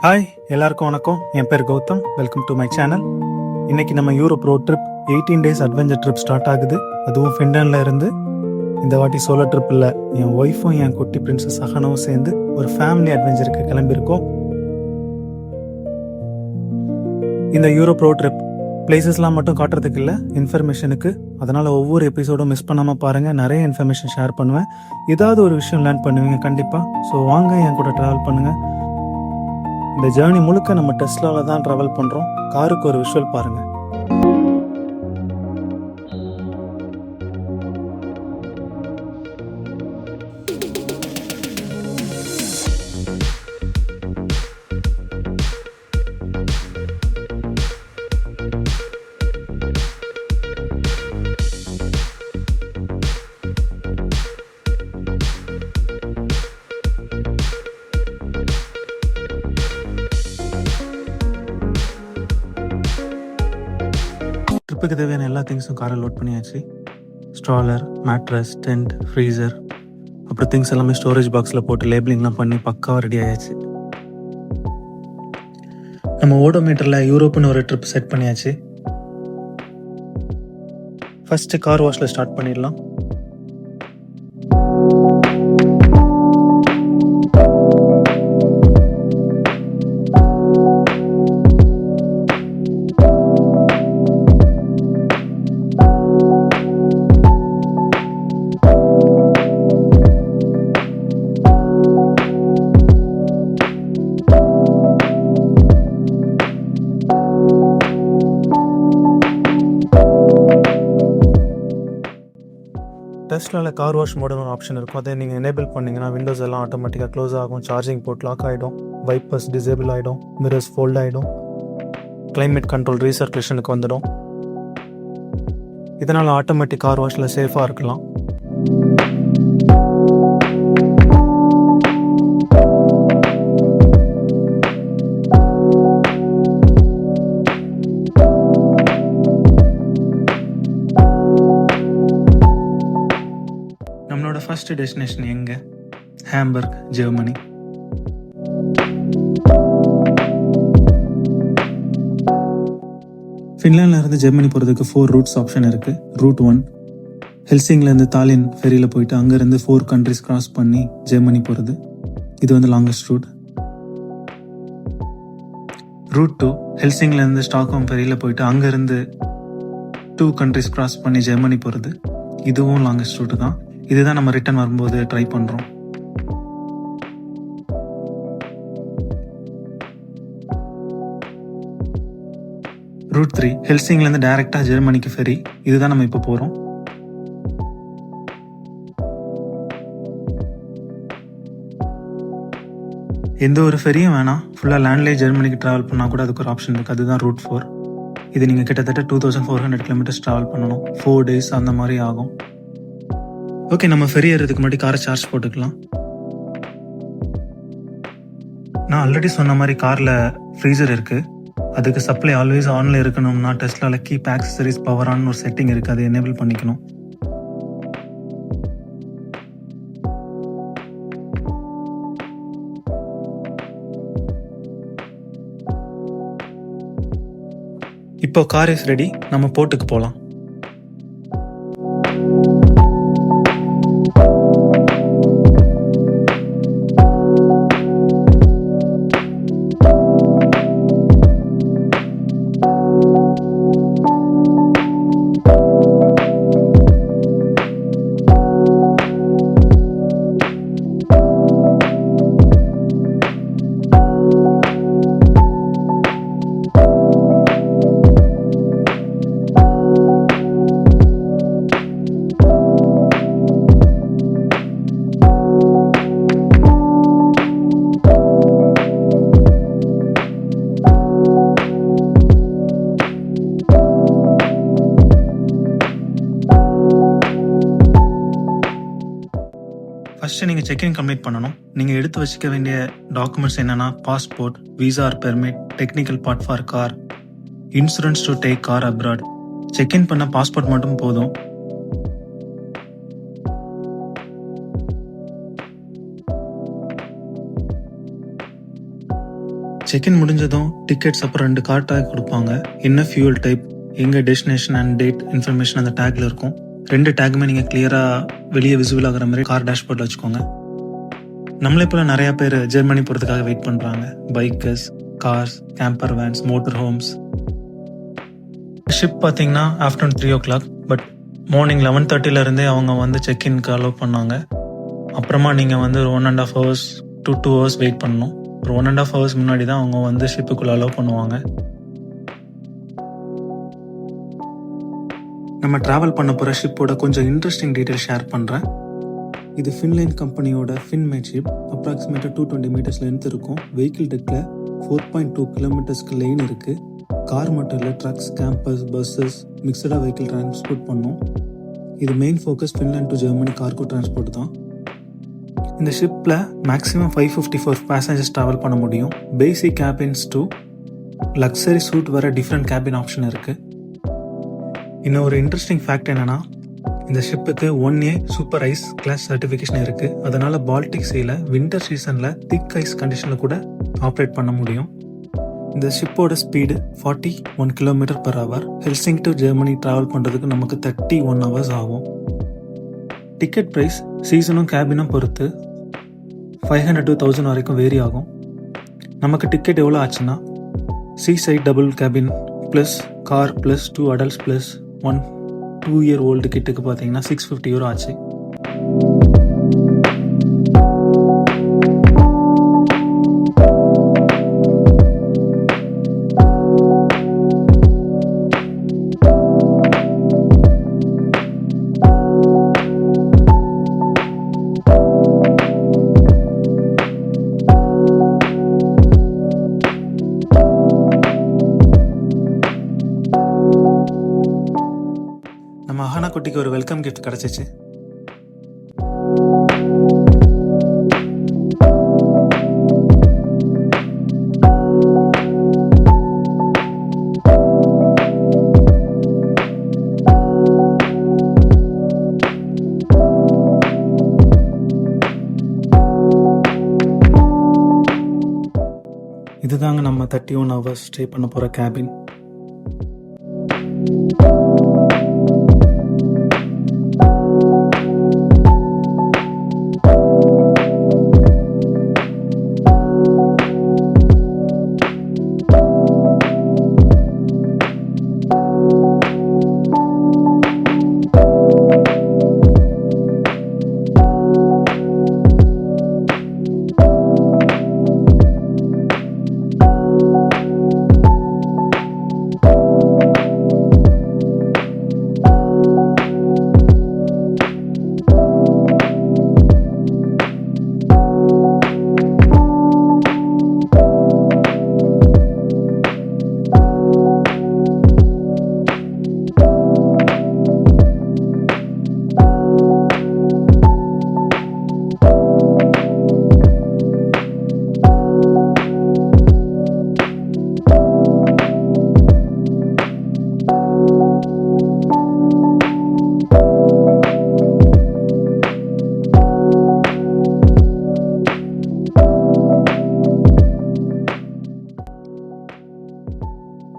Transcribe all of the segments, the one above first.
Hi, எல்லாருக்கும் வணக்கம். என் பேர் Gautham. Welcome to my channel. இன்னைக்கு நம்ம Europe road trip 18 days adventure trip start ஆகுது. அதுவும் ஃபின்லாண்டில் இருந்து. இந்த வாட்டி சோலோ ட்ரிப் இல்லை, என் ஒய்ஃபும் என் குட்டி பிரின்சஸ் சஹானாவும் சேர்ந்து ஒரு ஃபேமிலி அட்வென்ச்சருக்கு கிளம்பியிருக்கோம். இந்த யூரோப் ரோட் ட்ரிப் பிளேசஸ்லாம் மட்டும் காட்டுறதுக்கு இல்லை, இன்ஃபர்மேஷனுக்கு. அதனால் ஒவ்வொரு எபிசோடும் மிஸ் பண்ணாமல் பாருங்கள். நிறைய இன்ஃபர்மேஷன் ஷேர் பண்ணுவேன். ஏதாவது ஒரு விஷயம் லேர்ன் பண்ணுவீங்க கண்டிப்பாக. ஸோ வாங்க என் கூட ட்ராவல் பண்ணுங்கள். இந்த ஜேர்னி முழுக்க நம்ம டெஸ்லாவில் தான் ட்ராவல் பண்ணுறோம். காருக்கு ஒரு விஷுவல் பாருங்கள். ட்ரிப்புக்கு தேவையான எல்லா திங்ஸும் காரை லோட் பண்ணியாச்சு. ஸ்ட்ராலர், மேட்ரஸ், டென்ட், ஃப்ரீசர், அப்புறம் திங்ஸ் எல்லாமே ஸ்டோரேஜ் பாக்ஸில் போட்டு லேபிளிங்லாம் பண்ணி பக்காவாக ரெடி ஆயாச்சு. நம்ம ஓடோமீட்டரில் யூரோப்னு ஒரு ட்ரிப் செட் பண்ணியாச்சு. ஃபஸ்ட்டு கார் வாஷில் ஸ்டார்ட் பண்ணிடலாம். டெஸ்லாவில் கார் வாஷ் மோடுன்னு ஒரு ஆப்ஷன் இருக்கும். அதை நீங்கள் எனேபிள் பண்ணிங்கன்னா விண்டோஸ் எல்லாம் ஆட்டோமேட்டிக்காக க்ளோஸ் ஆகும், சார்ஜிங் போர்ட் லாக் ஆகிடும், வைப்பர்ஸ் டிசேபிள் ஆகிடும், மிரர்ஸ் ஃபோல்ட் ஆகிடும், கிளைமேட் கண்ட்ரோல் ரீசர்க்குலேஷனுக்கு வந்துடும். இதனால் ஆட்டோமேட்டிக் கார் வாஷில் சேஃபாக இருக்கலாம். நம்மளோட ஃபர்ஸ்ட் டெஸ்டினேஷன் எங்கே? Hamburg, Germany. ஃபின்லாண்டில் இருந்து ஜெர்மனி போகிறதுக்கு 4 ரூட்ஸ் ஆப்ஷன் இருக்குது. ரூட் 1 ஹெல்சிங்லேருந்து தாலின் ஃபெரியில் போயிட்டு அங்கேருந்து 4 கண்ட்ரிஸ் கிராஸ் பண்ணி ஜெர்மனி போகிறது. இது வந்து லாங்கஸ்ட் ரூட். ரூட் 2 ஹெல்சிங்லேருந்து ஸ்டாக்ஹோம் ஃபெரியில் போயிட்டு அங்கேருந்து 2 கண்ட்ரிஸ் கிராஸ் பண்ணி ஜெர்மனி போகிறது. இதுவும் லாங்கஸ்ட் ரூட்டு தான். இதுதான் நம்ம ரிட்டர்ன் வரும்போது ட்ரை பண்ணுறோம். ரூட் 3 ஹெல்சிங்லேருந்து டைரெக்டாக ஜெர்மனிக்கு ஃபெரி. இதுதான் நம்ம இப்போ போகிறோம். எந்த ஒரு ஃபெரியும் வேணாம், ஃபுல்லாக லேண்ட்லேயே ஜெர்மனிக்கு ட்ராவல் பண்ணால் கூட அதுக்கு ஒரு ஆப்ஷன் இருக்குது. அதுதான் ரூட் 4. இது நீங்கள் கிட்டத்தட்ட 2400 கிலோமீட்டர்ஸ் ட்ராவல் பண்ணணும். 4 days அந்த மாதிரி ஆகும். ஓகே, நம்ம ஃபெரி ஏறதுக்கு முன்னாடி காரை சார்ஜ் போட்டுக்கலாம். நான் ஆல்ரெடி சொன்ன மாதிரி காரில் ஃப்ரீசர் இருக்குது. அதுக்கு சப்ளை ஆல்வேஸ் ஆனில் இருக்கணும்னா டெஸ்லாவில் கீப் ஆக்சசரிஸ் பவர் ஆன் ஒரு செட்டிங் இருக்குது. அதை எனேபிள் பண்ணிக்கணும். இப்போ கார் இஸ் ரெடி. நம்ம போர்ட்டுக்கு போகலாம். ஃபஸ்ட்டு நீங்கள் செக்இன் கம்ப்ளீட் பண்ணணும். நீங்கள் எடுத்து வச்சுக்க வேண்டிய டாக்குமெண்ட்ஸ் என்னென்னா passport, visa or permit, technical part for car, insurance to take car abroad. Check in பண்ண பாஸ்போர்ட் மட்டும் போதும். செக்இன் முடிஞ்சதும் டிக்கெட்ஸ் அப்புறம் 2 கார்ட் டேக் கொடுப்பாங்க. என்ன ஃபியூல் டைப், எங்கே டெஸ்டினேஷன் அண்ட் டேட் இன்ஃபர்மேஷன் அந்த டேக்ல இருக்கும். 2 டேக்குமே நீங்கள் கிளியராக வெளியே விசிபிள் ஆகிற மாதிரி கார் டேஷ்போர்டில் வச்சுக்கோங்க. நம்மளே போல நிறையா பேர் ஜெர்மனி போகிறதுக்காக வெயிட் பண்ணுறாங்க. Bikers, cars, camper vans, motor homes. Ship பார்த்தீங்கன்னா ஆஃப்டர்நூன் 3 o'clock, பட் மார்னிங் 11:30 அவங்க வந்து செக்இன்க்கு அலோவ் பண்ணாங்க. அப்புறமா நீங்கள் வந்து 1.5 hours to 2 hours வெயிட் பண்ணணும். ஒரு 1.5 hours முன்னாடி தான் அவங்க வந்து ஷிப்புக்குள்ளே அலோவ் பண்ணுவாங்க. நம்ம ட்ராவல் பண்ண போகிற ஷிப்போட கொஞ்சம் இன்ட்ரெஸ்டிங் டீட்டெயில் ஷேர் பண்ணுறேன். இது ஃபின்லைன் கம்பெனியோட ஃபின்மேட் ஷிப். அப்ராக்சிமேட்டாக 220 meters லென்த் இருக்கும். வெஹிக்கிள் டெக்கில் 4.2 kilometersக்கு லைன் இருக்குது. கார் மட்டும் இல்லை, ட்ரக்ஸ், கேம்பஸ், பஸ்ஸஸ், மிக்சடாக வெஹிக்கிள் டிரான்ஸ்போர்ட் பண்ணும். இது main focus Finland to Germany cargo transport தான். இந்த ஷிப்பில் மேக்ஸிமம் 554 பேசஞ்சர்ஸ் ட்ராவல் பண்ண முடியும். Basic cabins to luxury suite வர டிஃப்ரெண்ட் கேபின் ஆப்ஷன் இருக்குது. இன்னும் ஒரு இன்ட்ரெஸ்டிங் ஃபேக்ட் என்னென்னா, இந்த ஷிப்புக்கு 1A super ice class certification இருக்குது. அதனால் பால்டிக் சீல வின்டர் சீசனில் திக் ஐஸ் கண்டிஷனில் கூட ஆப்ரேட் பண்ண முடியும். இந்த ஷிப்போட speed 41 km/h. Helsinki to Germany travel பண்ணுறதுக்கு நமக்கு 31 hours ஆகும். டிக்கெட் ப்ரைஸ் சீசனும் கேபினும் பொறுத்து 500 to 1000 வரைக்கும் வேரி ஆகும். நமக்கு டிக்கெட் எவ்வளோ ஆச்சுன்னா, seaside double cabin plus car plus 2 adults plus 1 2-year-old கிட்டுக்கு பார்த்தீங்கன்னா 650 euro ஆச்சு. நம்ம அஹானா குட்டிக்கு ஒரு வெல்கம் கிஃப்ட் கிடச்சிச்சு. இதுதாங்க நம்ம 31 hours ஸ்டே பண்ண போகிற கேபின்.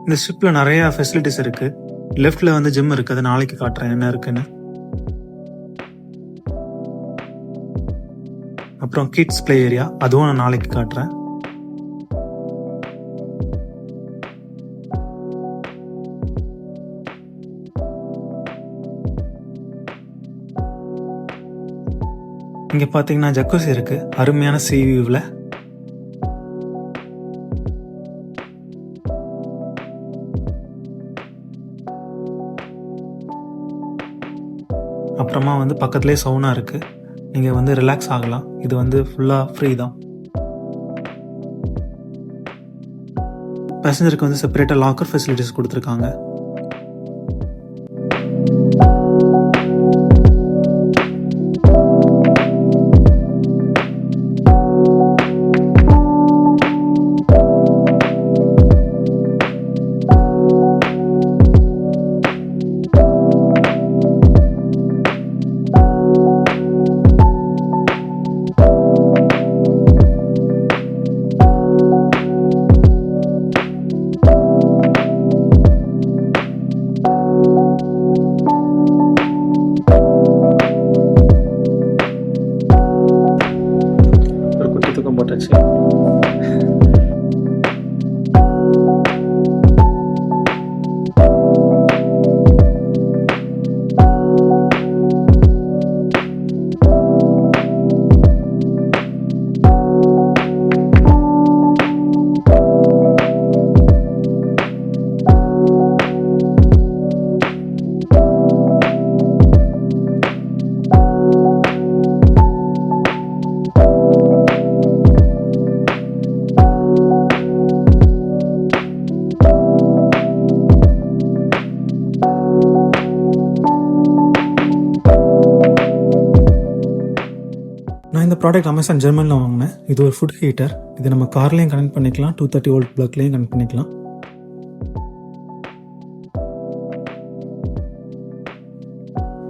இந்த ஷிப்பில் நிறையா ஃபெசிலிட்டிஸ் இருக்குது. லெஃப்டில் வந்து ஜிம் இருக்குது, அது நாளைக்கு காட்டுறேன் என்ன இருக்குன்னு. அப்புறம் கிட்ஸ் ப்ளே ஏரியா, அதுவும் நான் நாளைக்கு காட்டுறேன். இங்கே பார்த்தீங்கன்னா ஜக்கூசி இருக்குது, அருமையான சீ வியூவில். அப்புறமா வந்து பக்கத்துலேயே சவுனா இருக்குது, நீங்கள் வந்து ரிலாக்ஸ் ஆகலாம். இது வந்து ஃபுல்லாக ஃப்ரீ தான். பேசஞ்சருக்கு வந்து செப்பரேட்டாக லாக்கர் ஃபெசிலிட்டிஸ் கொடுத்துருக்காங்க. இந்த ப்ராடக்ட் அமேசான் ஜெர்மனில் வாங்கினேன். இது ஒரு ஃபுட் ஹீட்டர். இது நம்ம கார்லேயும் கனெக்ட் பண்ணிக்கலாம், 230 வோல்ட் ப்ளக்லேயும் கனெக்ட் பண்ணிக்கலாம்.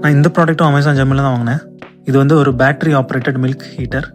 நான் இந்த ப்ராடக்ட்டும் அமேசான் ஜெர்மனில் தான் வாங்கினேன். இது வந்து ஒரு பேட்டரி ஆப்ரேட்டட் மில்க் ஹீட்டர்.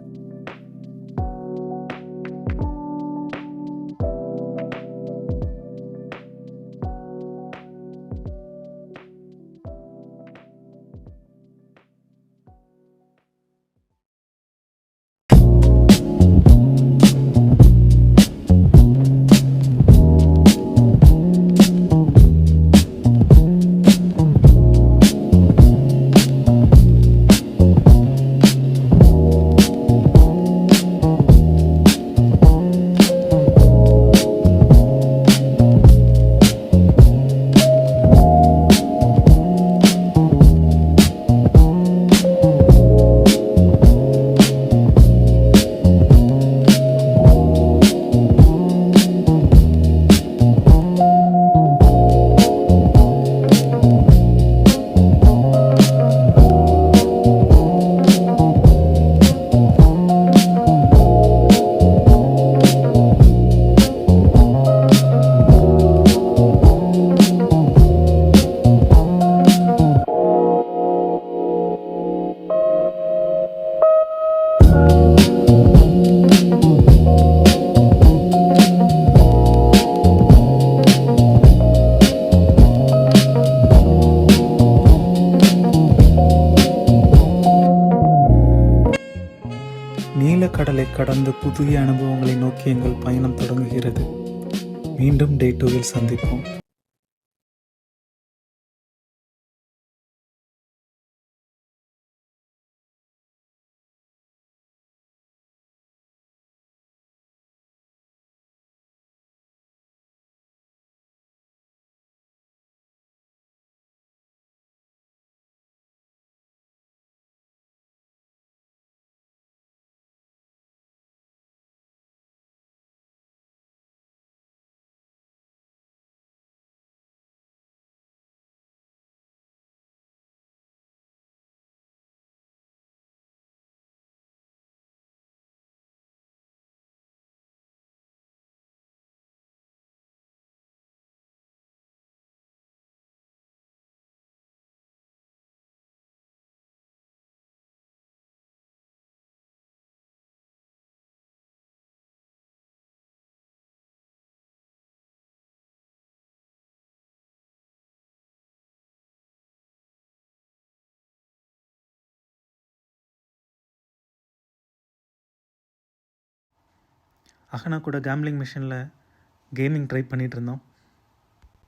நீலக்கடலை கடந்து புதிய அனுபவங்களை நோக்கி எங்கள் பயணம் தொடங்குகிறது. மீண்டும் டே 2ல் சந்திப்போம். அகனா கூட கேம்லிங் மிஷினில் கேமிங் ட்ரை பண்ணிகிட்டு இருந்தோம்.